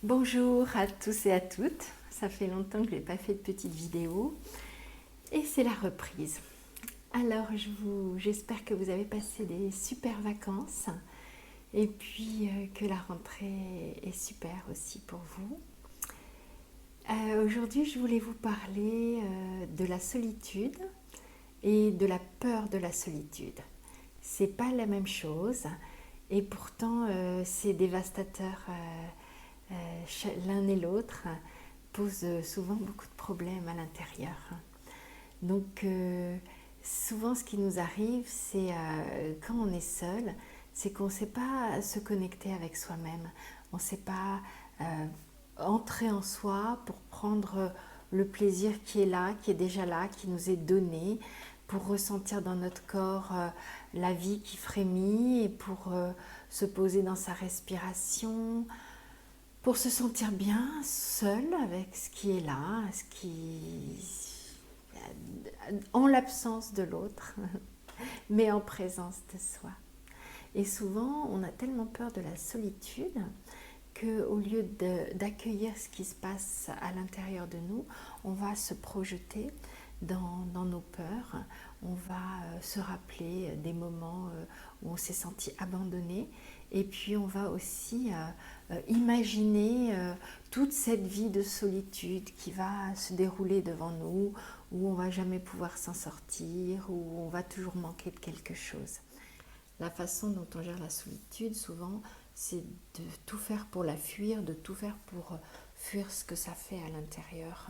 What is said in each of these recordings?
Bonjour à tous et à toutes, ça fait longtemps que je n'ai pas fait de petite vidéo et c'est la reprise. Alors j'espère que vous avez passé des super vacances et puis que la rentrée est super aussi pour vous. Aujourd'hui je voulais vous parler de la solitude et de la peur de la solitude. C'est pas la même chose et pourtant c'est dévastateur. L'un et l'autre posent souvent beaucoup de problèmes à l'intérieur. Donc souvent ce qui nous arrive, c'est quand on est seul, c'est qu'on ne sait pas se connecter avec soi-même. On ne sait pas entrer en soi pour prendre le plaisir qui est là, qui est déjà là, qui nous est donné, pour ressentir dans notre corps la vie qui frémit et pour se poser dans sa respiration, pour se sentir bien seul avec ce qui est là, en l'absence de l'autre, mais en présence de soi. Et souvent, on a tellement peur de la solitude qu'au lieu d'accueillir ce qui se passe à l'intérieur de nous, on va se projeter dans nos peurs, on va se rappeler des moments où on s'est senti abandonné, et puis on va aussi imaginer toute cette vie de solitude qui va se dérouler devant nous, où on ne va jamais pouvoir s'en sortir, où on va toujours manquer de quelque chose. La façon dont on gère la solitude, souvent, c'est de tout faire pour la fuir, de tout faire pour fuir ce que ça fait à l'intérieur.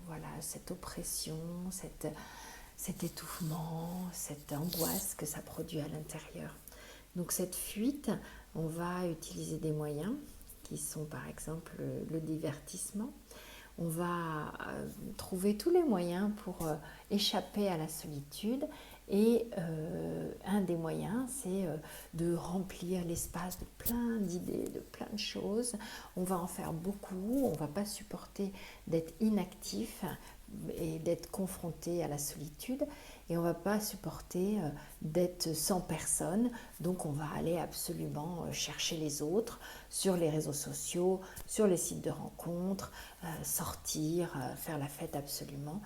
Voilà, cette oppression, cet étouffement, cette angoisse que ça produit à l'intérieur. Donc cette fuite, on va utiliser des moyens qui sont par exemple le divertissement. On va trouver tous les moyens pour échapper à la solitude et un des moyens, c'est de remplir l'espace de plein d'idées, de plein de choses. On va en faire beaucoup, on ne va pas supporter d'être inactif et d'être confronté à la solitude, et on ne va pas supporter d'être sans personne, donc on va aller absolument chercher les autres sur les réseaux sociaux, sur les sites de rencontres, sortir, faire la fête absolument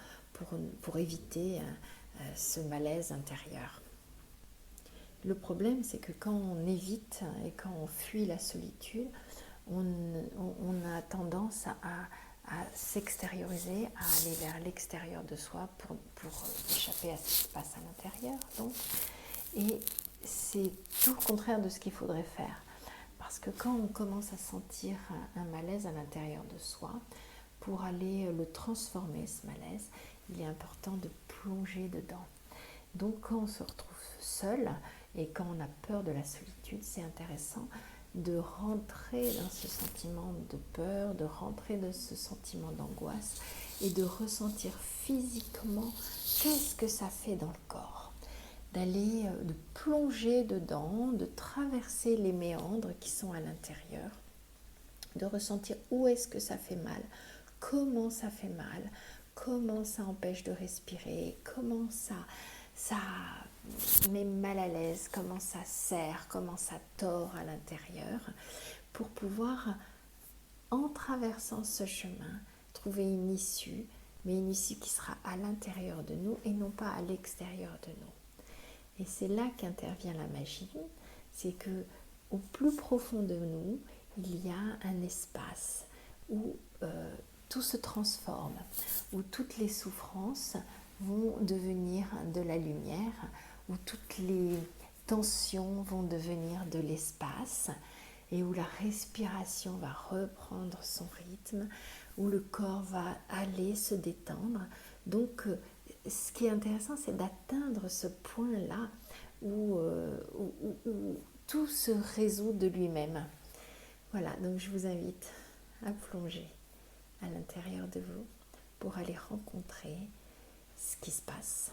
pour éviter ce malaise intérieur. Le problème, c'est que quand on évite et quand on fuit la solitude, on a tendance à s'extérioriser, à aller vers l'extérieur de soi pour échapper à ce qui se passe à l'intérieur. Donc. Et c'est tout le contraire de ce qu'il faudrait faire. Parce que quand on commence à sentir un malaise à l'intérieur de soi, pour aller le transformer, ce malaise, il est important de plonger dedans. Donc quand on se retrouve seul et quand on a peur de la solitude, c'est intéressant de rentrer dans ce sentiment de peur, de rentrer dans ce sentiment d'angoisse et de ressentir physiquement qu'est-ce que ça fait dans le corps. De plonger dedans, de traverser les méandres qui sont à l'intérieur, de ressentir où est-ce que ça fait mal, comment ça fait mal, comment ça empêche de respirer, comment ça met mal à l'aise, comment ça serre, comment ça tord à l'intérieur, pour pouvoir, en traversant ce chemin, trouver une issue, mais une issue qui sera à l'intérieur de nous et non pas à l'extérieur de nous. Et c'est là qu'intervient la magie, c'est que au plus profond de nous, il y a un espace où tout se transforme, où toutes les souffrances vont devenir de la lumière, où toutes les tensions vont devenir de l'espace, et où la respiration va reprendre son rythme, où le corps va aller se détendre. Donc, ce qui est intéressant, c'est d'atteindre ce point-là où tout se résout de lui-même. Voilà, donc je vous invite à plonger à l'intérieur de vous pour aller rencontrer ce qui se passe,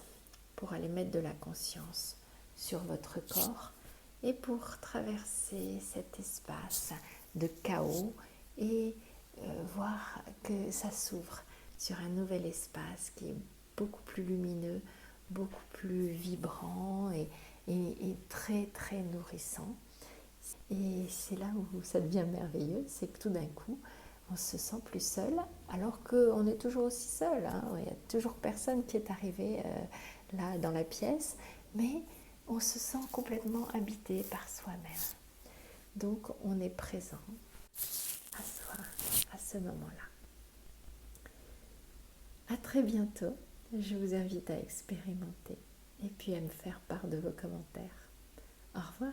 pour aller mettre de la conscience sur votre corps et pour traverser cet espace de chaos et voir que ça s'ouvre sur un nouvel espace qui est beaucoup plus lumineux, beaucoup plus vibrant et très très nourrissant. Et c'est là où ça devient merveilleux, c'est que tout d'un coup, on se sent plus seul, alors qu'on est toujours aussi seul. Hein. Il n'y a toujours personne qui est arrivé là dans la pièce, mais on se sent complètement habité par soi-même. Donc on est présent à soi, à ce moment-là. À très bientôt. Je vous invite à expérimenter et puis à me faire part de vos commentaires. Au revoir.